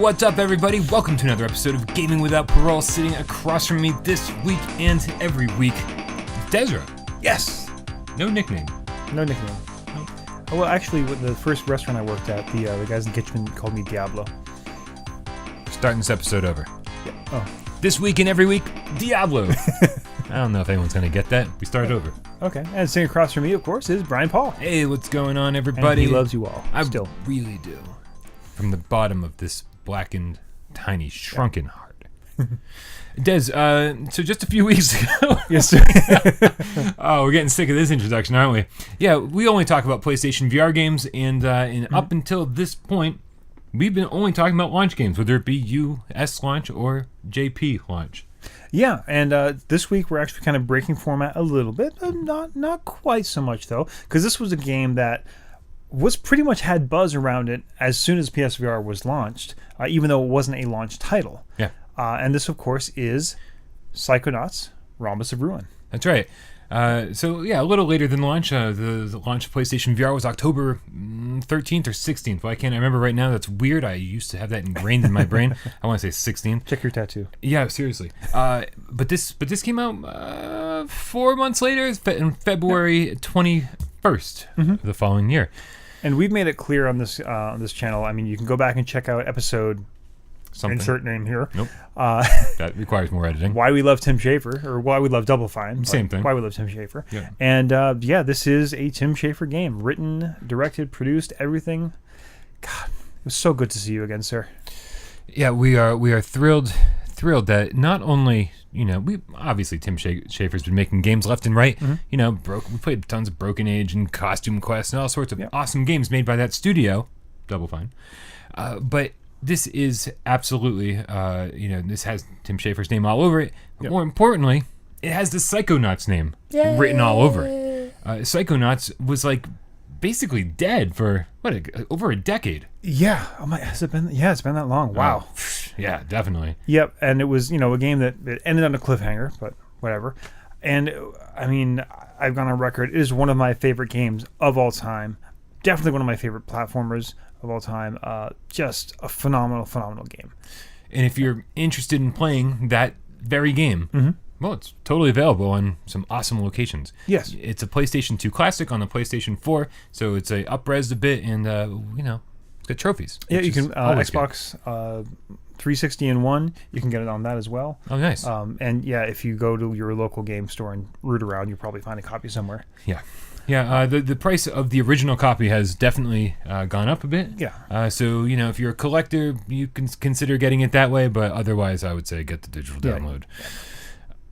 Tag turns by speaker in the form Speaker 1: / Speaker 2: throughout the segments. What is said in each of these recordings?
Speaker 1: What's up, everybody? Welcome to another episode of Gaming Without Parole. Sitting across from me this week and every week, Desra.
Speaker 2: Yes.
Speaker 1: No nickname.
Speaker 2: No nickname. No. Oh, well, actually, with the first restaurant I worked at, the guys in the kitchen called me Diablo.
Speaker 1: Starting this episode over.
Speaker 2: Yeah. Oh.
Speaker 1: This week and every week, Diablo. I don't know if anyone's going to get that. We started over.
Speaker 2: Okay. And sitting across from me, of course, is Brian Paul.
Speaker 1: Hey, what's going on, everybody?
Speaker 2: And he loves you all.
Speaker 1: I
Speaker 2: still
Speaker 1: really do. From the bottom of this blackened, tiny, shrunken heart. Des, so just a few weeks ago.
Speaker 2: Yes, sir.
Speaker 1: Oh, we're getting sick of this introduction, aren't we? Yeah, we only talk about PlayStation VR games, and up until this point, we've been only talking about launch games, whether it be US launch or JP launch.
Speaker 2: Yeah, and this week we're actually kind of breaking format a little bit, not quite so much though, because this was a game that was pretty much had buzz around it as soon as PSVR was launched, even though it wasn't a launch title.
Speaker 1: Yeah.
Speaker 2: And this, of course, is Psychonauts, Rhombus of Ruin.
Speaker 1: That's right. So, yeah, a little later than launch. The launch of PlayStation VR was October 13th or 16th. Well, I can't remember right now. That's weird. I used to have that ingrained in my brain. I want to say 16th.
Speaker 2: Check your tattoo.
Speaker 1: Yeah, seriously. But this came out 4 months later, in February 21st the following year.
Speaker 2: And we've made it clear on this channel. I mean, you can go back and check out episode
Speaker 1: Something.
Speaker 2: insert name here.
Speaker 1: Nope. That requires more editing.
Speaker 2: Why we love Tim Schafer, or why we love Double Fine.
Speaker 1: Same thing.
Speaker 2: Why we love Tim Schafer.
Speaker 1: Yeah.
Speaker 2: And this is a Tim Schafer game. Written, directed, produced, everything. God, it was so good to see you again, sir.
Speaker 1: Yeah, we are thrilled that not only, we obviously Tim Schafer's been making games left and right. We played tons of Broken Age and Costume Quest and all sorts of awesome games made by that studio, Double Fine. But this is absolutely, this has Tim Schafer's name all over it. But more importantly, it has the Psychonauts name written all over it. Psychonauts was basically dead for over a decade.
Speaker 2: Yeah. Oh my, has it been? Yeah, it's been that long. Wow.
Speaker 1: Yeah, definitely.
Speaker 2: Yep. And it was, a game that it ended on a cliffhanger, but whatever. And I mean, I've gone on record. It is one of my favorite games of all time. Definitely one of my favorite platformers of all time. Just a phenomenal game.
Speaker 1: And if you're interested in playing that very game, well, it's totally available on some awesome locations.
Speaker 2: Yes.
Speaker 1: It's a PlayStation 2 classic on the PlayStation 4, so it's up-resed a bit, and, it's got trophies.
Speaker 2: Yeah, you can, Xbox 360 and 1, you can get it on that as well.
Speaker 1: Oh, nice.
Speaker 2: And yeah, if you go to your local game store and root around, you'll probably find a copy somewhere.
Speaker 1: Yeah. Yeah, the price of the original copy has definitely gone up a bit.
Speaker 2: Yeah.
Speaker 1: So, if you're a collector, you can consider getting it that way, but otherwise, I would say get the digital download.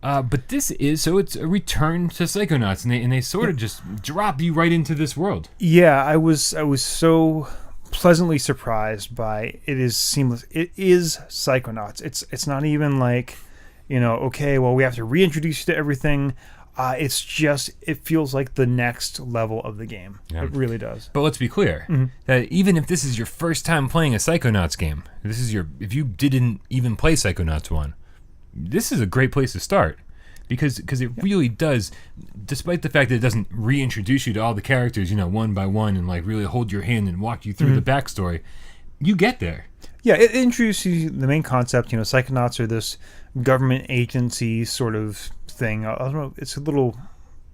Speaker 1: Yeah. But this is, so it's a return to Psychonauts, and they sort of just drop you right into this world.
Speaker 2: Yeah, I was so pleasantly surprised by it. Is seamless. It is Psychonauts. It's not even like, okay, well, we have to reintroduce you to everything. It's just, it feels like the next level of the game. Yeah. It really does.
Speaker 1: But let's be clear that even if this is your first time playing a Psychonauts game, if you didn't even play Psychonauts 1, this is a great place to start because it really does, despite the fact that it doesn't reintroduce you to all the characters, one by one and really hold your hand and walk you through the backstory, you get there. Yeah,
Speaker 2: it introduces you the main concept. Psychonauts are this government agency sort of thing. I don't know, it's a little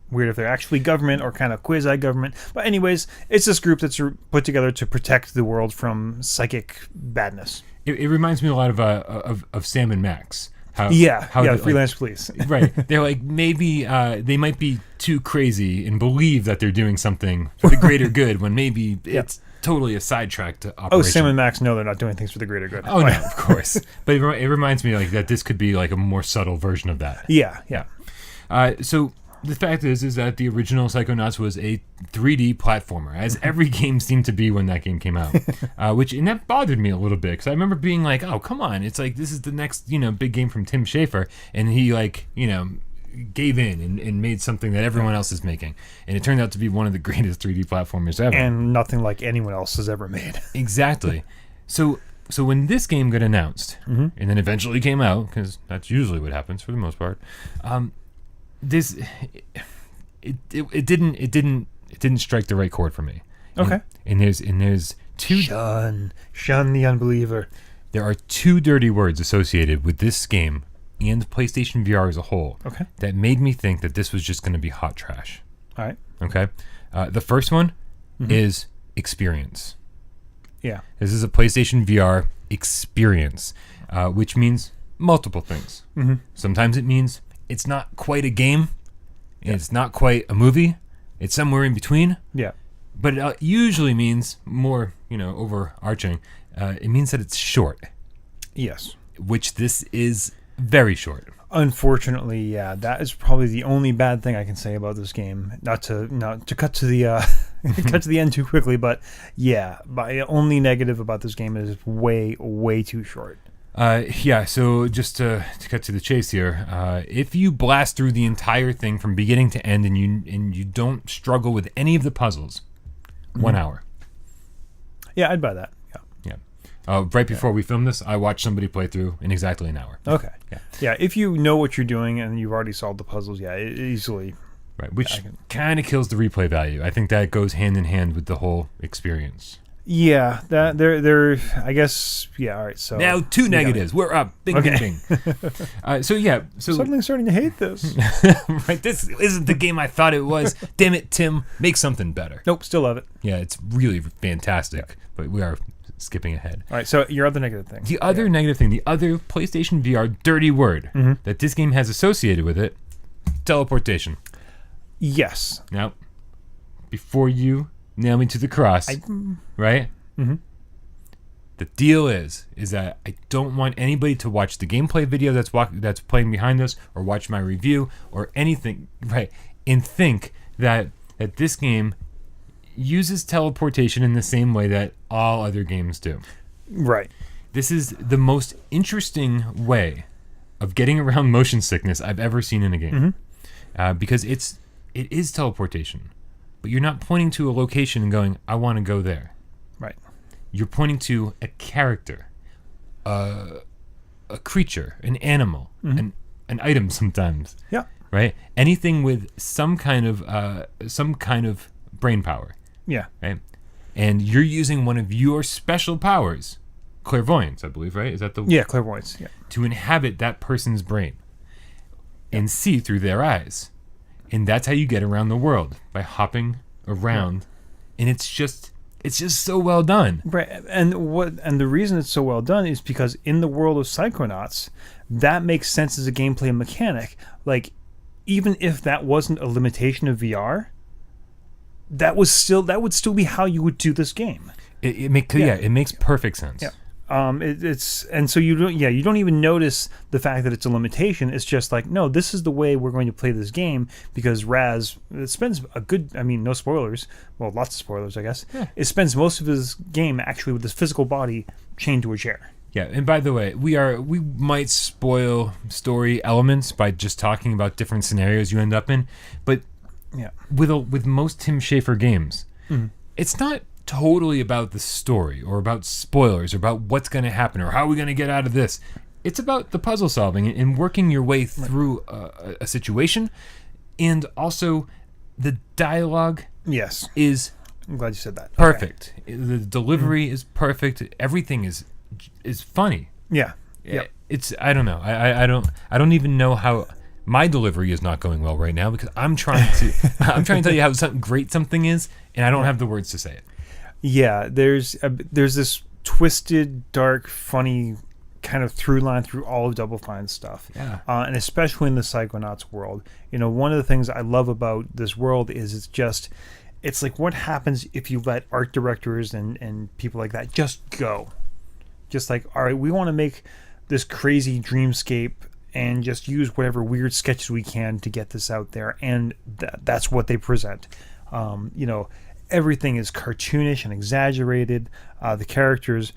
Speaker 2: weird if they're actually government or kind of quasi-government. But anyways, it's this group that's put together to protect the world from psychic badness.
Speaker 1: It reminds me a lot of Sam and Max.
Speaker 2: Freelance police.
Speaker 1: Right. They're maybe they might be too crazy and believe that they're doing something for the greater good when maybe it's totally a sidetracked operation.
Speaker 2: Oh, Sam and Max know they're not doing things for the greater good.
Speaker 1: Oh, no, of course. But it reminds me that this could be a more subtle version of that.
Speaker 2: Yeah.
Speaker 1: So the fact is that the original Psychonauts was a 3D platformer, as every game seemed to be when that game came out. And that bothered me a little bit, because I remember being like, oh, come on, it's this is the next, big game from Tim Schafer, and he, gave in and made something that everyone else is making. And it turned out to be one of the greatest 3D platformers ever.
Speaker 2: And nothing like anyone else has ever made.
Speaker 1: Exactly. So when this game got announced, and then eventually came out, because that's usually what happens for the most part, it didn't strike the right chord for me.
Speaker 2: Okay.
Speaker 1: And there's two.
Speaker 2: Shun the unbeliever.
Speaker 1: There are two dirty words associated with this game and PlayStation VR as a whole that made me think that this was just going to be hot trash.
Speaker 2: All right.
Speaker 1: Okay. The first one is experience.
Speaker 2: Yeah.
Speaker 1: This is a PlayStation VR experience, which means multiple things. Sometimes it means it's not quite a game, and it's not quite a movie. It's somewhere in between.
Speaker 2: Yeah.
Speaker 1: But it usually means more, overarching. It means that it's short.
Speaker 2: Yes.
Speaker 1: Which this is very short.
Speaker 2: Unfortunately, yeah, that is probably the only bad thing I can say about this game. Not to cut to the cut to the end too quickly, but yeah, my only negative about this game is way too short.
Speaker 1: So just to cut to the chase here, if you blast through the entire thing from beginning to end and you don't struggle with any of the puzzles, 1 hour.
Speaker 2: Yeah, I'd buy that.
Speaker 1: Right before we filmed this, I watched somebody play through in exactly an hour.
Speaker 2: Okay. Yeah. If you know what you're doing and you've already solved the puzzles, easily.
Speaker 1: Right, which kind of kills the replay value. I think that goes hand in hand with the whole experience.
Speaker 2: Yeah, that they're I guess all right. So
Speaker 1: now 2 negatives. We're up. Bing, bing, bing. So
Speaker 2: suddenly starting to hate this.
Speaker 1: Right, this isn't the game I thought it was. Damn it, Tim, make something better.
Speaker 2: Nope, still love it.
Speaker 1: Yeah, it's really fantastic, but we are skipping ahead.
Speaker 2: All right, so your other negative thing.
Speaker 1: The other negative thing, the other PlayStation VR dirty word that this game has associated with it, teleportation.
Speaker 2: Yes.
Speaker 1: Now, before you nail me to the cross, right? The deal is that I don't want anybody to watch the gameplay video that's playing behind us or watch my review or anything, right? And think that this game uses teleportation in the same way that all other games do.
Speaker 2: Right.
Speaker 1: This is the most interesting way of getting around motion sickness I've ever seen in a game. Because it is teleportation. But you're not pointing to a location and going, I want to go there.
Speaker 2: Right.
Speaker 1: You're pointing to a character, a creature, an animal, an item sometimes.
Speaker 2: Yeah.
Speaker 1: Right? Anything with some kind of brain power.
Speaker 2: Yeah.
Speaker 1: Right? And you're using one of your special powers, clairvoyance, I believe, right? Is that the
Speaker 2: clairvoyance,
Speaker 1: to inhabit that person's brain and see through their eyes. And that's how you get around the world, by hopping around. And it's just so well done.
Speaker 2: Right. And the reason it's so well done is because in the world of Psychonauts, that makes sense as a gameplay mechanic. Like, even if that wasn't a limitation of VR, that would still be how you would do this game.
Speaker 1: It makes perfect sense.
Speaker 2: Yeah. So you don't even notice the fact that it's a limitation. It's just like, no, this is the way we're going to play this game, because Raz spends no spoilers, well, lots of spoilers, I guess. Yeah. It spends most of his game actually with his physical body chained to a chair.
Speaker 1: Yeah, and by the way, we might spoil story elements by just talking about different scenarios you end up in, but with most Tim Schafer games, it's not totally about the story or about spoilers or about what's going to happen or how are we going to get out of this. It's about the puzzle solving and working your way through a situation, and also the dialogue.
Speaker 2: Yes, I'm glad you said that.
Speaker 1: Perfect. Okay. The delivery is perfect. Everything is funny.
Speaker 2: Yeah.
Speaker 1: It's I don't know. I don't even know how. My delivery is not going well right now because I'm trying to tell you how great something is, and I don't have the words to say it.
Speaker 2: Yeah, there's this twisted, dark, funny kind of through line through all of Double Fine's stuff.
Speaker 1: Yeah.
Speaker 2: And especially in the Psychonauts world. One of the things I love about this world is it's like what happens if you let art directors and people like that just go. Just like, all right, we want to make this crazy dreamscape and just use whatever weird sketches we can to get this out there, and that's what they present. Everything is cartoonish and exaggerated. The characters,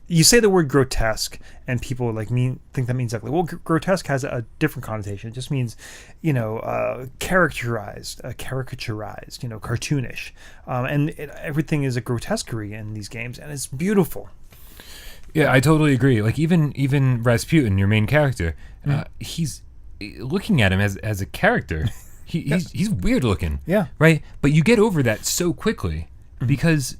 Speaker 2: you say the word grotesque, and people think that means well, grotesque has a different connotation. It just means, caricaturized, cartoonish, and everything is a grotesquerie in these games, and it's beautiful.
Speaker 1: Yeah, I totally agree. Like even Rasputin, your main character, he's looking at him as a character. He's weird looking.
Speaker 2: Yeah.
Speaker 1: Right? But you get over that so quickly because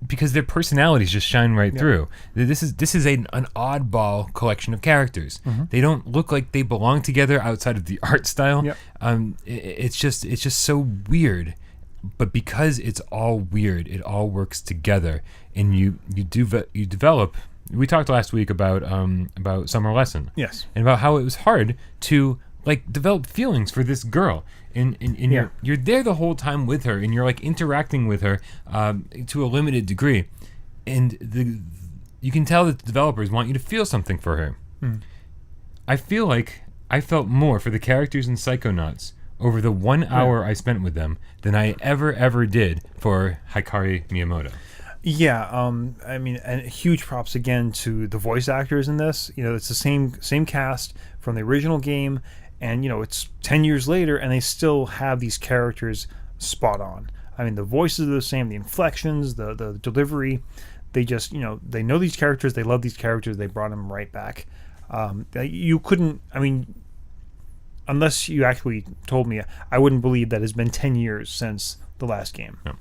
Speaker 1: because their personalities just shine right through. This is an oddball collection of characters. They don't look like they belong together outside of the art style. It's just so weird, but because it's all weird, it all works together, and you develop. We talked last week about Summer Lesson,
Speaker 2: yes,
Speaker 1: and about how it was hard to like develop feelings for this girl. And you're there the whole time with her, and you're like interacting with her to a limited degree, and you can tell that the developers want you to feel something for her. I feel like I felt more for the characters in Psychonauts over the 1 hour I spent with them than I ever did for Hikari Miyamoto.
Speaker 2: Yeah, I mean, and huge props again to the voice actors in this. You know, it's the same cast from the original game. And, you know, it's 10 years later, and they still have these characters spot on. I mean, the voices are the same, the inflections, the delivery. They just, you know these characters, they love these characters, they brought them right back. You couldn't, I mean, unless you actually told me, I wouldn't believe that it's been 10 years since the last game.
Speaker 1: No.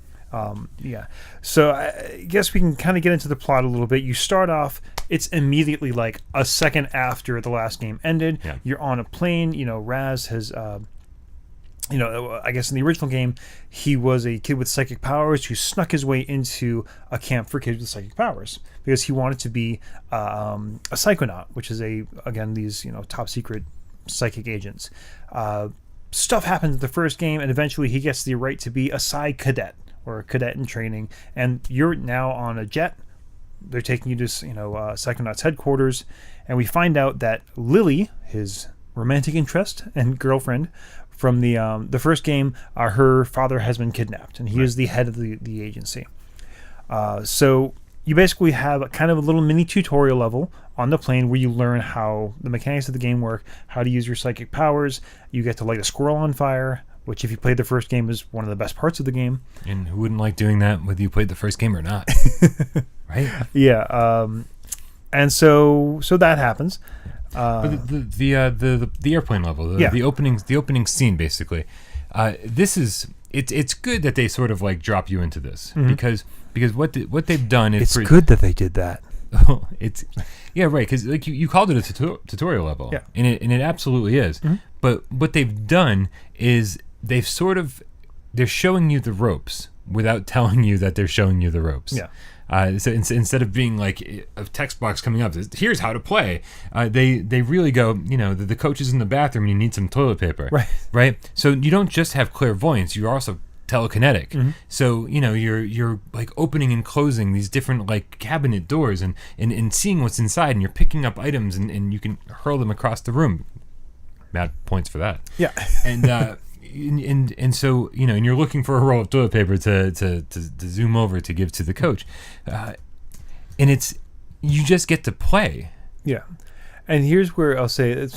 Speaker 2: So I guess we can kind of get into the plot a little bit. You start off, it's immediately like a second after the last game ended. You're on a plane. You know, Raz has, I guess in the original game, he was a kid with psychic powers who snuck his way into a camp for kids with psychic powers because he wanted to be a psychonaut, which is these top secret psychic agents. Stuff happens in the first game, and eventually he gets the right to be a Psy cadet, or a cadet in training, and you're now on a jet. They're taking you to Psychonauts headquarters, and we find out that Lily, his romantic interest and girlfriend from the first game, her father has been kidnapped, and he is the head of the agency. So you basically have a kind of a little mini tutorial level on the plane where you learn how the mechanics of the game work, how to use your psychic powers. You get to light a squirrel on fire, which if you played the first game is one of the best parts of the game.
Speaker 1: And who wouldn't like doing that whether you played the first game or not? Right?
Speaker 2: Yeah. And so that happens.
Speaker 1: But the airplane level, the opening scene basically. It's good that they sort of like drop you into this because what they've done is
Speaker 2: good that they did that.
Speaker 1: Right, because like you called it a tutorial level, and it absolutely is. But what they've done is they're showing you the ropes without telling you that they're showing you the ropes. So instead of being like a text box coming up, here's how to play. They really go, the coach is in the bathroom and you need some toilet paper. Right. So you don't just have clairvoyance; you're also telekinetic. So you're like opening and closing these different like cabinet doors and seeing what's inside, and you're picking up items and you can hurl them across the room. Mad points for that.
Speaker 2: Yeah.
Speaker 1: And so and you're looking for a roll of toilet paper to zoom over to give to the coach, and you just get to play.
Speaker 2: Yeah. And here's where I'll say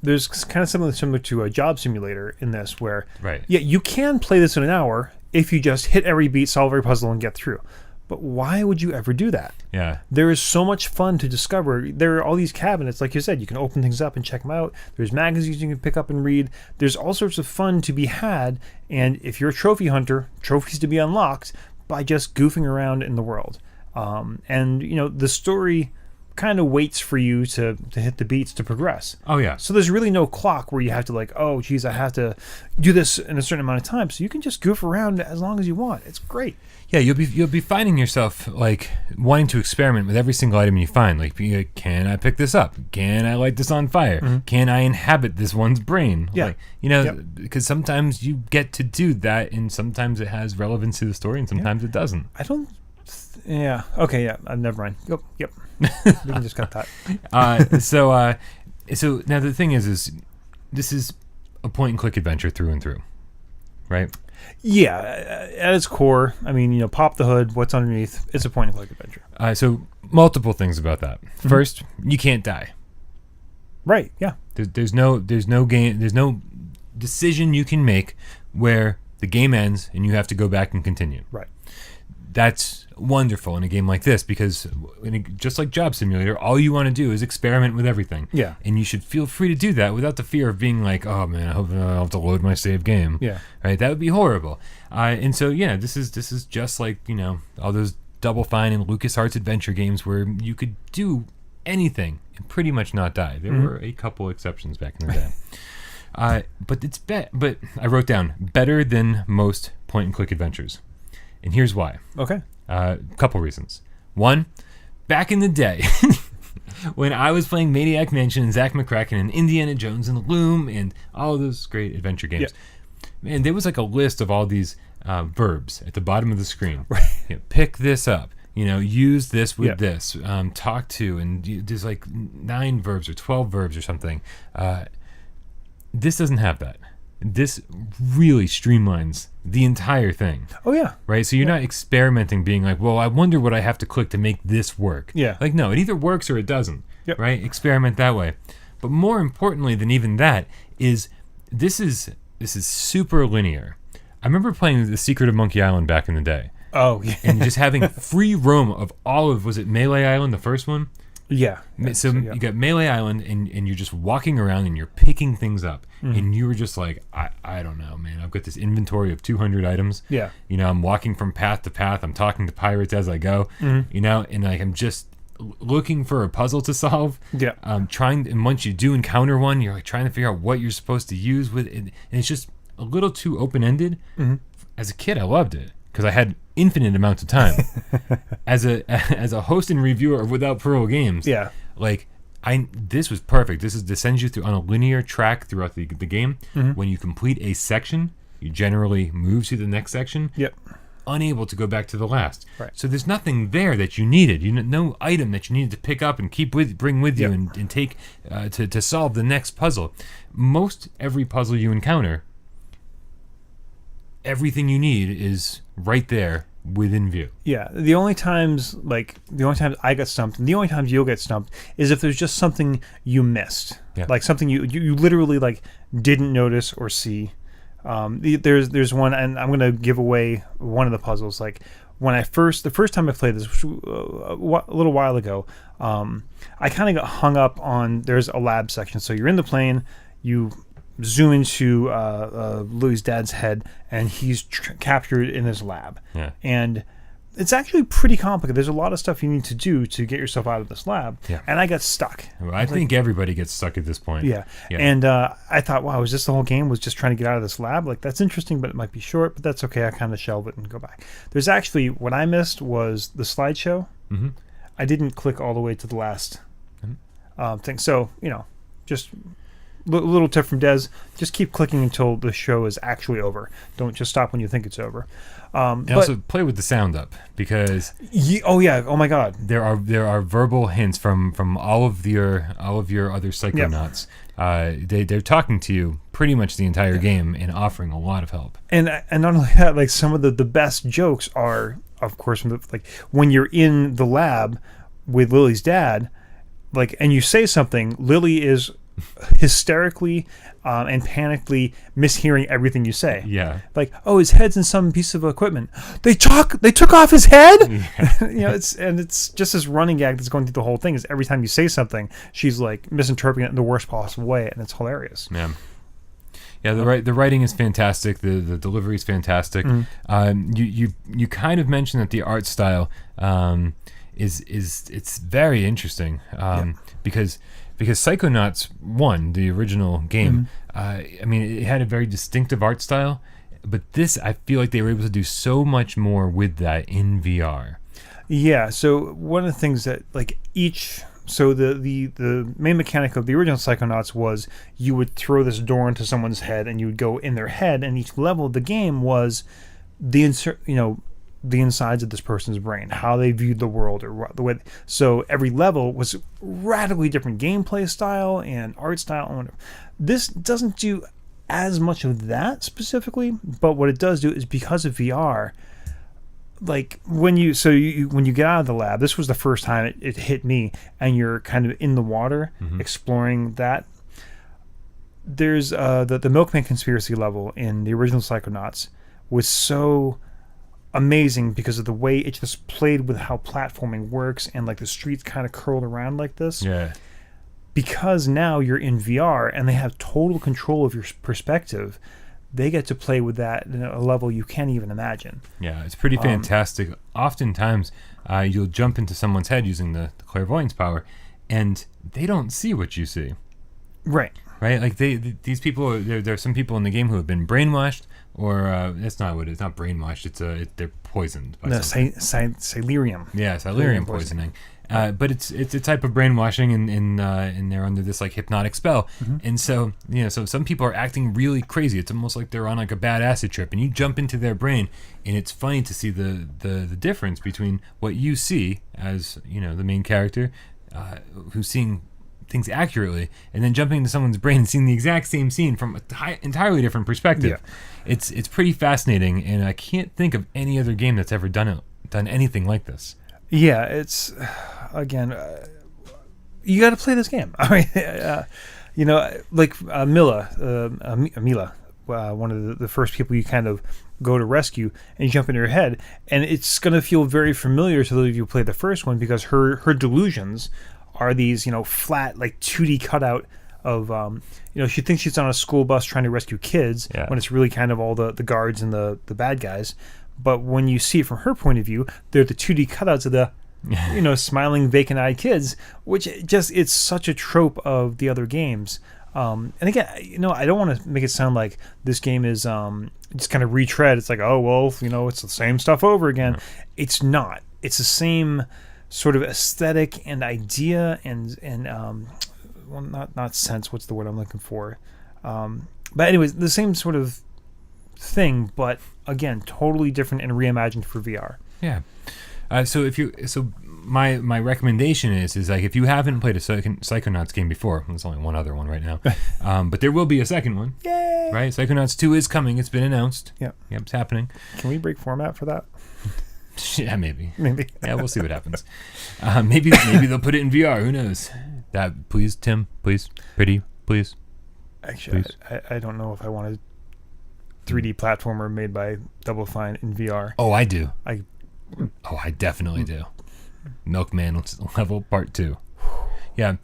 Speaker 2: there's kind of something similar to a job simulator in this, where you can play this in an hour if you just hit every beat, solve every puzzle, and get through. But why would you ever do that?
Speaker 1: Yeah.
Speaker 2: There is so much fun to discover. There are all these cabinets, like you said, you can open things up and check them out. There's magazines you can pick up and read. There's all sorts of fun to be had. And if you're a trophy hunter, trophies to be unlocked by just goofing around in the world. And the story kind of waits for you to hit the beats to progress.
Speaker 1: Oh, yeah.
Speaker 2: So there's really no clock where you have to like, oh, geez, I have to do this in a certain amount of time. So you can just goof around as long as you want. It's great.
Speaker 1: Yeah, you'll be finding yourself like wanting to experiment with every single item you find. Like, can I pick this up? Can I light this on fire? Can I inhabit this one's brain?
Speaker 2: Yeah.
Speaker 1: Because sometimes you get to do that, and sometimes it has relevance to the story, and sometimes it doesn't.
Speaker 2: I don't. Yeah. Okay. Yeah. Never mind. Yep. We can just cut that.
Speaker 1: So now the thing is this is a point and click adventure through and through, right?
Speaker 2: Yeah, at its core, I mean, pop the hood, what's underneath, it's a point and click adventure.
Speaker 1: So multiple things about that. First, you can't die.
Speaker 2: Right, yeah.
Speaker 1: There's no decision you can make where the game ends and you have to go back and continue.
Speaker 2: Right.
Speaker 1: That's wonderful in a game like this, because just like Job Simulator, all you want to do is experiment with everything.
Speaker 2: Yeah.
Speaker 1: And you should feel free to do that without the fear of being like, oh man, I hope I'll have to load my save game.
Speaker 2: Yeah.
Speaker 1: Right? That would be horrible. And so this is just like, all those Double Fine and LucasArts adventure games where you could do anything and pretty much not die. There were a couple exceptions back in the day. But but I wrote down better than most point-and-click adventures. And here's why.
Speaker 2: Okay.
Speaker 1: Couple reasons. One, back in the day, when I was playing Maniac Mansion and Zack McCracken and Indiana Jones and Loom and all of those great adventure games, man, there was like a list of all these verbs at the bottom of the screen.
Speaker 2: Right.
Speaker 1: Pick this up. Use this with this. Talk to, and there's like 9 verbs or 12 verbs or something. This doesn't have that. This really streamlines the entire thing.
Speaker 2: Oh, yeah.
Speaker 1: Right? So you're not experimenting, being like, well, I wonder what I have to click to make this work.
Speaker 2: Yeah.
Speaker 1: Like, no, it either works or it doesn't.
Speaker 2: Yep.
Speaker 1: Right? Experiment that way. But more importantly than even that is this is super linear. I remember playing The Secret of Monkey Island back in the day.
Speaker 2: Oh, yeah.
Speaker 1: And just having free roam of all of, was it Melee Island, the first one?
Speaker 2: Yeah.
Speaker 1: So you got Melee Island, and you're just walking around and you're picking things up. And you were just like, I don't know, man. I've got this inventory of 200 items.
Speaker 2: Yeah.
Speaker 1: I'm walking from path to path. I'm talking to pirates as I go. And like I'm just looking for a puzzle to solve.
Speaker 2: Yeah.
Speaker 1: And once you do encounter one, you're like trying to figure out what you're supposed to use with it. And it's just a little too open-ended. As a kid, I loved it because I had infinite amounts of time. As a host and reviewer of Without Parole Games, like this was perfect. This sends you through on a linear track throughout the game. When you complete a section, you generally move to the next section. Unable to go back to the last.
Speaker 2: Right.
Speaker 1: So there's nothing there that you needed. No item that you needed to pick up and bring with you and take to solve the next puzzle. Most every puzzle you encounter, everything you need is right there within view.
Speaker 2: Yeah. The only times I get stumped, and the only times you'll get stumped, is if there's just something you missed. Like something you literally like didn't notice or see. There's one, and I'm gonna give away one of the puzzles. Like when the first time I played this, which a little while ago, I kind of got hung up on. There's a lab section, so you're in the plane, you zoom into Louis' dad's head, and he's captured in his lab. And it's actually pretty complicated. There's a lot of stuff you need to do to get yourself out of this lab. And I got stuck.
Speaker 1: Well, I think everybody gets stuck at this point.
Speaker 2: And I thought, wow, is this the whole game was just trying to get out of this lab? Like, that's interesting, but it might be short, but that's okay. I kind of shelve it and go back. There's actually, what I missed was the slideshow. I didn't click all the way to the last thing. So, just little tip from Des, just keep clicking until the show is actually over. Don't just stop when you think it's over.
Speaker 1: And also play with the sound up, because
Speaker 2: oh my god,
Speaker 1: there are verbal hints from all of your other Psychonauts. They're talking to you pretty much the entire game and offering a lot of help. And
Speaker 2: not only that, like some of the best jokes are, of course, like when you're in the lab with Lily's dad, like, and you say something, Lily is hysterically and panically mishearing everything you say. Like, oh, his head's in some piece of equipment. They took off his head. It's just this running gag that's going through the whole thing. Is every time you say something, she's like misinterpreting it in the worst possible way, and it's hilarious.
Speaker 1: The writing is fantastic. The delivery is fantastic. You kind of mentioned that the art style it's very interesting because Psychonauts 1, the original game, it had a very distinctive art style, but this, I feel like they were able to do so much more with that in VR.
Speaker 2: Yeah, so one of the things that, like, the main mechanic of the original Psychonauts was you would throw this door into someone's head, and you would go in their head, and each level of the game was the insides of this person's brain, how they viewed the world, or the way. So every level was radically different gameplay style and art style. This doesn't do as much of that specifically, but what it does do is, because of VR, like when you get out of the lab, this was the first time it hit me, and you're kind of in the water exploring that. There's the Milkman conspiracy level in the original Psychonauts was so amazing because of the way it just played with how platforming works, and like the streets kind of curled around like this. Because now you're in VR and they have total control of your perspective, they get to play with that at a level you can't even imagine.
Speaker 1: Yeah, it's pretty fantastic. Oftentimes, you'll jump into someone's head using the clairvoyance power, and they don't see what you see.
Speaker 2: Right.
Speaker 1: Right? Like these people, there are some people in the game who have been brainwashed, or that's not what it is. Not brainwashed. They're poisoned by something.
Speaker 2: Silurium.
Speaker 1: Yeah, Silurium poisoning. But it's a type of brainwashing, and they're under this like hypnotic spell. And so so some people are acting really crazy. It's almost like they're on like a bad acid trip, and you jump into their brain, and it's funny to see the difference between what you see as the main character, who's seeing things accurately, and then jumping into someone's brain and seeing the exact same scene from an entirely different perspective. Yeah. It's pretty fascinating, and I can't think of any other game that's ever done anything like this. Yeah,
Speaker 2: it's again, you got to play this game. I mean, like Mila, one of the first people you kind of go to rescue, and you jump into her head, and it's going to feel very familiar to those of you who played the first one, because her delusions are these, flat, like 2D cutout of, she thinks she's on a school bus trying to rescue kids, when it's really kind of all the guards and the bad guys. But when you see it from her point of view, they're the 2D cutouts of the, smiling, vacant-eyed kids, which it's such a trope of the other games. And again, I don't want to make it sound like this game is just kind of retread. It's like, oh, well, it's the same stuff over again. No. It's not. It's the same sort of aesthetic and idea and well, not sense. What's the word I'm looking for? But anyways, the same sort of thing, but again, totally different and reimagined for VR.
Speaker 1: Yeah. So my recommendation is like, if you haven't played a Psychonauts game before, there's only one other one right now, but there will be a second one.
Speaker 2: Yay!
Speaker 1: Right? Psychonauts 2 is coming. It's been announced.
Speaker 2: Yep,
Speaker 1: it's happening.
Speaker 2: Can we break format for that?
Speaker 1: Yeah, maybe. Yeah, we'll see what happens. Maybe they'll put it in VR. Who knows? That, please, Tim. Please, pretty. Please.
Speaker 2: Actually, please. I don't know if I want a 3D platformer made by Double Fine in VR.
Speaker 1: Oh, I do. I definitely do. Milkman level part 2. Yeah,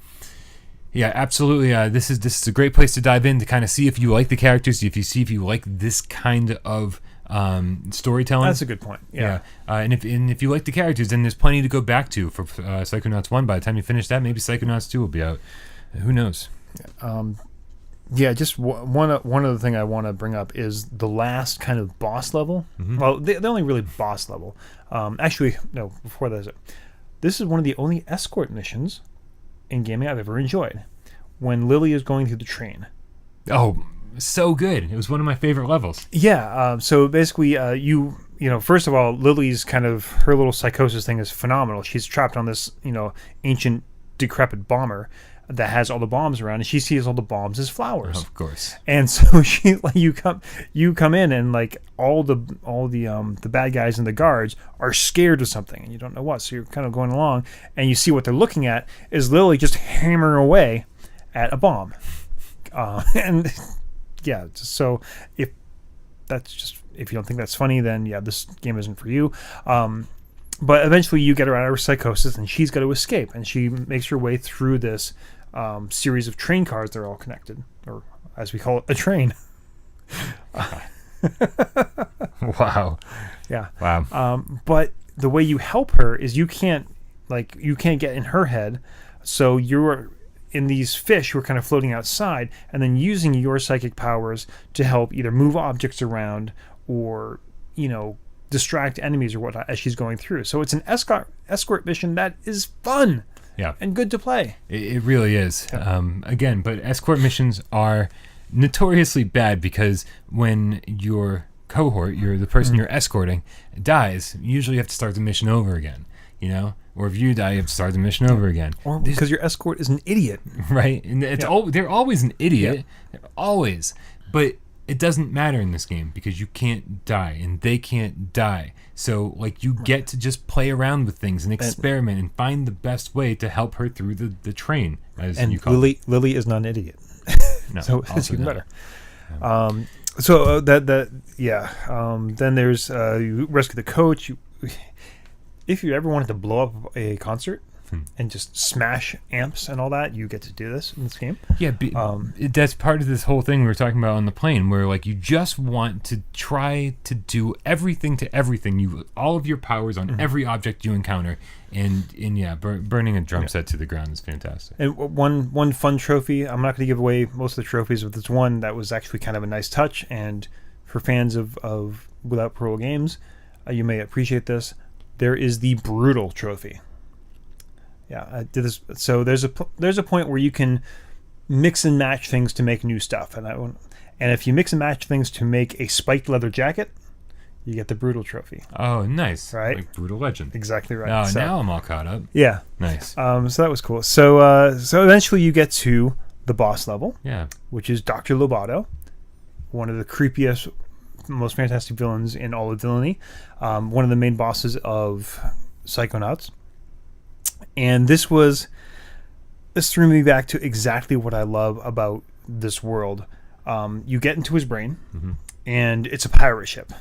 Speaker 1: absolutely. This is a great place to dive in to kind of see if you like the characters, if you like this kind of storytelling.
Speaker 2: That's a good point. Yeah.
Speaker 1: And if you like the characters, then there's plenty to go back to for Psychonauts 1. By the time you finish that, maybe Psychonauts 2 will be out. Who knows?
Speaker 2: Just one other thing I want to bring up is the last kind of boss level. Mm-hmm. Well, the only really boss level. Actually, no, before that, this is one of the only escort missions in gaming I've ever enjoyed. When Lily is going through the train.
Speaker 1: Oh, so good. It was one of my favorite levels.
Speaker 2: Yeah. So basically, first of all, Lily's kind of, her little psychosis thing is phenomenal. She's trapped on this, ancient, decrepit bomber that has all the bombs around, and she sees all the bombs as flowers.
Speaker 1: Of course.
Speaker 2: And so you come in, and like all the bad guys and the guards are scared of something, and you don't know what. So you're kind of going along, and you see what they're looking at is Lily just hammering away at a bomb, and yeah. So if you don't think that's funny, then yeah, this game isn't for you. But eventually you get her out of her psychosis, and she's got to escape, and she makes her way through this series of train cars. They're all connected, or as we call it, a train.
Speaker 1: Wow.
Speaker 2: Yeah.
Speaker 1: Wow.
Speaker 2: But the way you help her is you can't get in her head, so you're in these fish who are kind of floating outside, and then using your psychic powers to help either move objects around or, distract enemies or whatnot as she's going through. So it's an escort mission that is fun.
Speaker 1: Yeah.
Speaker 2: And good to play.
Speaker 1: It really is. Yeah. Again, but escort missions are notoriously bad because when your cohort, the person you're escorting, dies, usually you have to start the mission over again, Or if you die, you have to start the mission over again.
Speaker 2: Or because your escort is an idiot.
Speaker 1: Right. And they're always an idiot. Yeah. They're always. But it doesn't matter in this game because you can't die and they can't die. So you get to just play around with things and experiment and find the best way to help her through the train, as you call it.
Speaker 2: Lily is not an idiot.
Speaker 1: No,
Speaker 2: so it's even
Speaker 1: not.
Speaker 2: better. Then there's you rescue the coach. If you ever wanted to blow up a concert, and just smash amps and all that, you get to do this in this game.
Speaker 1: Yeah, that's part of this whole thing we were talking about on the plane, where like you just want to try to do everything to everything. All of your powers on every object you encounter, and yeah, burning a drum set to the ground is fantastic.
Speaker 2: And one fun trophy. I'm not going to give away most of the trophies, but there's one that was actually kind of a nice touch, and for fans of Without Parole games, you may appreciate this. There is the Brutal trophy. Yeah, I did this. So there's a point where you can mix and match things to make new stuff, and if you mix and match things to make a spiked leather jacket, you get the Brutal trophy.
Speaker 1: Oh, nice!
Speaker 2: Right,
Speaker 1: like Brutal Legend.
Speaker 2: Exactly right.
Speaker 1: Oh, now I'm all caught up.
Speaker 2: Yeah,
Speaker 1: nice.
Speaker 2: So that was cool. So eventually you get to the boss level.
Speaker 1: Yeah,
Speaker 2: which is Dr. Lobato, one of the creepiest, most fantastic villains in all of villainy. One of the main bosses of Psychonauts. And this threw me back to exactly what I love about this world. You get into his brain, and it's a pirate ship.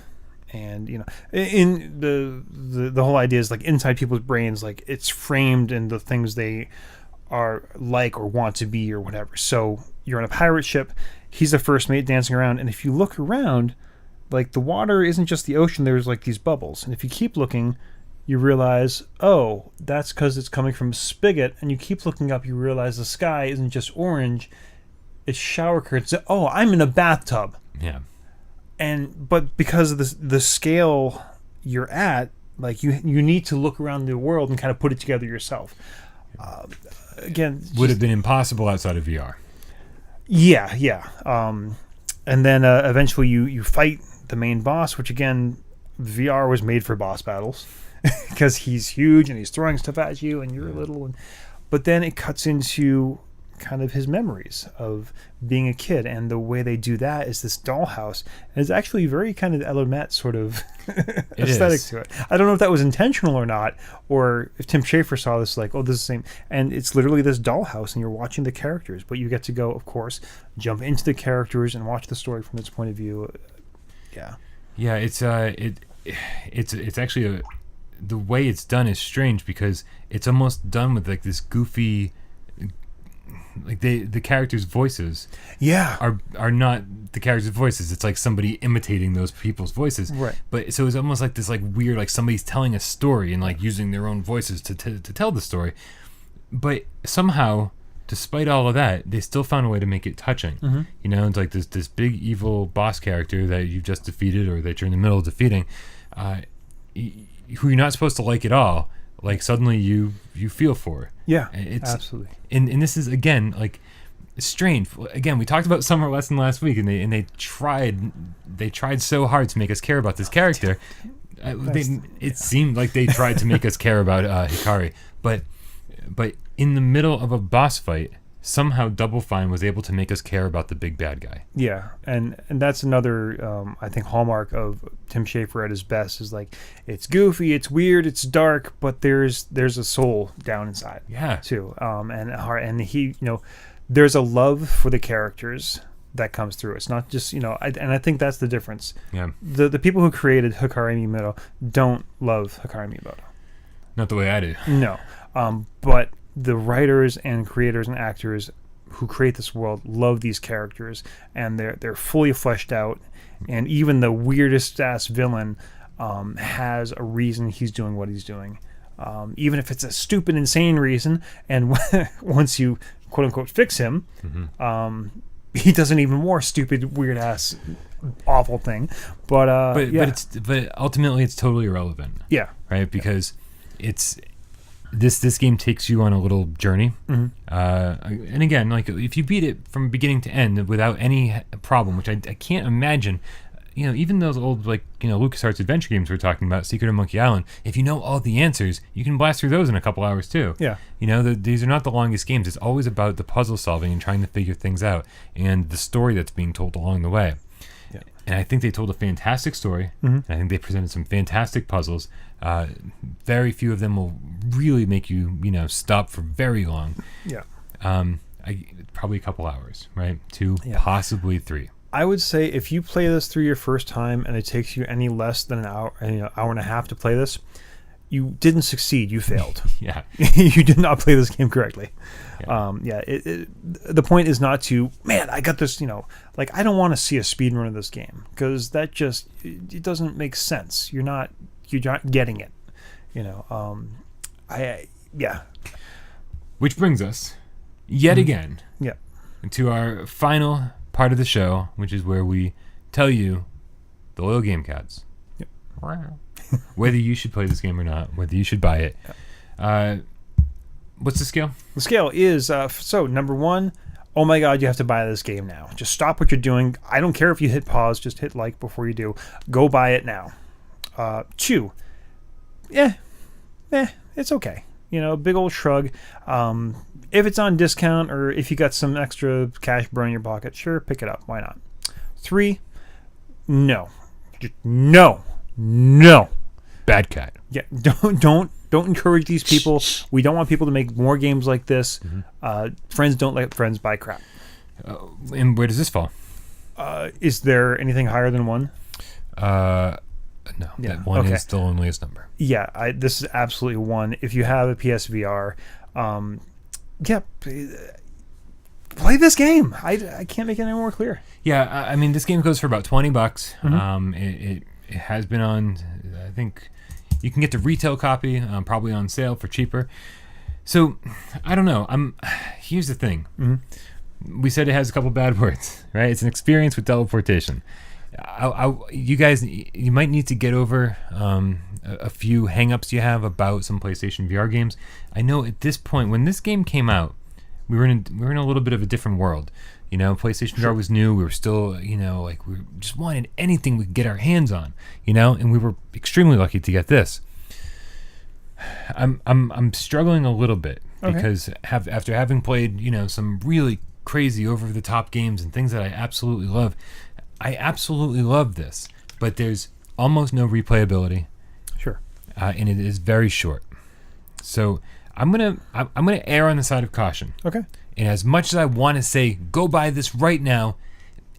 Speaker 2: And in the whole idea is like inside people's brains, like it's framed in the things they are like or want to be or whatever. So you're on a pirate ship. He's the first mate dancing around, and if you look around, like the water isn't just the ocean. There's like these bubbles, and if you keep looking, you realize, oh, that's because it's coming from a spigot, and you keep looking up, you realize the sky isn't just orange, it's shower curtains. Oh, I'm in a bathtub.
Speaker 1: Yeah.
Speaker 2: But because of the scale you're at, like you need to look around the world and kind of put it together yourself. Again,
Speaker 1: would have been impossible outside of VR.
Speaker 2: Yeah. And then eventually you fight the main boss, which again, VR was made for boss battles. Because he's huge and he's throwing stuff at you and you're little. But then it cuts into kind of his memories of being a kid. And the way they do that is this dollhouse. And it's actually very kind of Element sort of aesthetic to it. I don't know if that was intentional or not, or if Tim Schafer saw this like, oh, this is the same. And it's literally this dollhouse and you're watching the characters. But you get to go, of course, jump into the characters and watch the story from its point of view. Yeah.
Speaker 1: Yeah, it's actually the way it's done is strange because it's almost done with like this goofy, like the characters' voices.
Speaker 2: Yeah,
Speaker 1: are not the characters' voices. It's like somebody imitating those people's voices.
Speaker 2: Right.
Speaker 1: But so it's almost like this like weird like somebody's telling a story and like using their own voices to tell the story. But somehow, despite all of that, they still found a way to make it touching. It's like this big evil boss character that you've just defeated or that you're in the middle of defeating. Who you're not supposed to like at all, like suddenly you feel for.
Speaker 2: Yeah,
Speaker 1: it's
Speaker 2: absolutely.
Speaker 1: And this is again like strange. Again, we talked about Summer Lesson last week, and they tried so hard to make us care about this character. It seemed like they tried to make us care about Hikari, but in the middle of a boss fight, somehow Double Fine was able to make us care about the big bad guy.
Speaker 2: Yeah, and that's another I think hallmark of Tim Schafer at his best is like it's goofy, it's weird, it's dark, but there's a soul down inside.
Speaker 1: Yeah,
Speaker 2: too. And he there's a love for the characters that comes through. It's not just and I think that's the difference.
Speaker 1: Yeah,
Speaker 2: the people who created Hikari Miyamoto don't love Hikari Miyamoto.
Speaker 1: Not the way I do.
Speaker 2: No, but the writers and creators and actors who create this world love these characters, and they're fully fleshed out. And even the weirdest ass villain has a reason he's doing what he's doing, even if it's a stupid, insane reason. And once you quote unquote fix him, he does an even more stupid, weird ass, awful thing. But
Speaker 1: ultimately it's totally irrelevant.
Speaker 2: Yeah,
Speaker 1: right, because it's. This game takes you on a little journey, and again, like if you beat it from beginning to end without any problem, which I can't imagine, even those old LucasArts adventure games we're talking about, Secret of Monkey Island. If you know all the answers, you can blast through those in a couple hours too.
Speaker 2: Yeah,
Speaker 1: these are not the longest games. It's always about the puzzle solving and trying to figure things out and the story that's being told along the way.
Speaker 2: Yeah.
Speaker 1: And I think they told a fantastic story. And I think they presented some fantastic puzzles. Very few of them will really make you, stop for very long.
Speaker 2: Yeah.
Speaker 1: Probably a couple hours, right? 2, possibly 3.
Speaker 2: I would say if you play this through your first time and it takes you any less than an hour and a half to play this, you didn't succeed. You failed.
Speaker 1: Yeah.
Speaker 2: You did not play this game correctly.
Speaker 1: Yeah.
Speaker 2: The point is not to, man, I got this, like, I don't want to see a speed run of this game, because that just, it doesn't make sense. You're not getting it,
Speaker 1: Which brings us yet again
Speaker 2: Yeah.
Speaker 1: to our final part of the show, which is where we tell you, the loyal game cats, whether you should play this game or not, whether you should buy it. What's the scale?
Speaker 2: The scale is, so number 1, oh my God, you have to buy this game now. Just stop what you're doing. I don't care if you hit pause, just hit like before you do. Go buy it now. 2, it's okay. Big old shrug. If it's on discount or if you got some extra cash burn in your pocket, sure, pick it up. Why not? 3, no. Just no.
Speaker 1: Bad cat.
Speaker 2: Yeah, don't encourage these people. We don't want people to make more games like this. Friends don't let friends buy crap.
Speaker 1: And where does this fall?
Speaker 2: Is there anything higher than 1?
Speaker 1: No, that 1 is the loneliest number.
Speaker 2: Yeah, this is absolutely 1. If you have a PSVR, play this game. I can't make it any more clear.
Speaker 1: Yeah, I mean, this game goes for about $20. It has been on, I think you can get the retail copy, probably on sale for cheaper. So, I don't know. Here's the thing. We said it has a couple bad words, right? It's an experience with teleportation. You guys, you might need to get over a few hang-ups you have about some PlayStation VR games. I know at this point, when this game came out, we were in a little bit of a different world. PlayStation VR was new. We were still, we just wanted anything we could get our hands on, and we were extremely lucky to get this. I'm struggling a little bit because after having played, some really crazy over-the-top games and things that I absolutely love, I absolutely love this, but there's almost no replayability.
Speaker 2: Sure.
Speaker 1: And it is very short. So I'm gonna err on the side of caution.
Speaker 2: Okay.
Speaker 1: And as much as I want to say go buy this right now,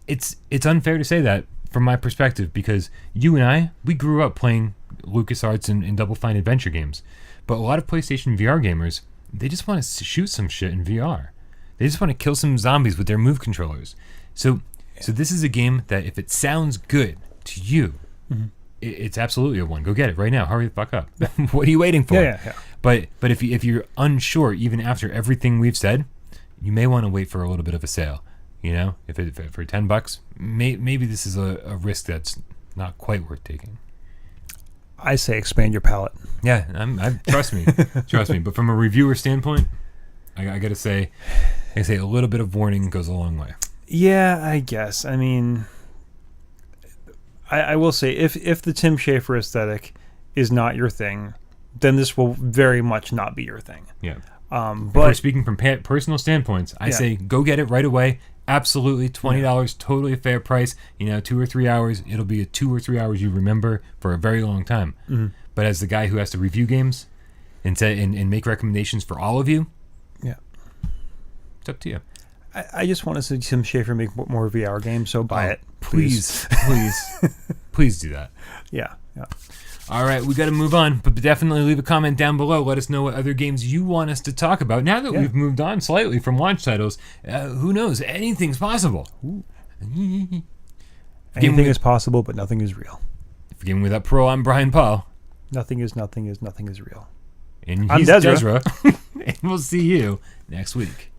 Speaker 1: it's unfair to say that from my perspective, because you and we grew up playing LucasArts and Double Fine adventure games, but a lot of PlayStation VR gamers, they just want to shoot some shit in VR. They just want to kill some zombies with their Move controllers. So this is a game that if it sounds good to you, it's absolutely a 1. Go get it right now. Hurry the fuck up. What are you waiting for?
Speaker 2: Yeah.
Speaker 1: But if you're unsure, even after everything we've said, you may want to wait for a little bit of a sale. If for $10, maybe this is a risk that's not quite worth taking.
Speaker 2: I say expand your palette.
Speaker 1: Yeah, trust me. But from a reviewer standpoint, I gotta say a little bit of warning goes a long way.
Speaker 2: Yeah, I guess. I mean, I will say if the Tim Schafer aesthetic is not your thing, then this will very much not be your thing.
Speaker 1: Yeah.
Speaker 2: But
Speaker 1: we're speaking from personal standpoints. I say go get it right away. Absolutely, $20, totally a fair price. 2 or 3 hours. It'll be 2 or 3 hours you remember for a very long time. But as the guy who has to review games and make recommendations for all of you, it's up to you.
Speaker 2: I just want to see Tim Schafer make more VR games, so buy it.
Speaker 1: Please do that.
Speaker 2: Yeah.
Speaker 1: All right, we got to move on, but definitely leave a comment down below. Let us know what other games you want us to talk about. Now that we've moved on slightly from launch titles, who knows? Anything's possible.
Speaker 2: Anything is possible, but nothing is real.
Speaker 1: For Gaming Without Parole, I'm Brian Paul.
Speaker 2: Nothing is real.
Speaker 1: And
Speaker 2: I'm
Speaker 1: he's
Speaker 2: Desra.
Speaker 1: And we'll see you next week.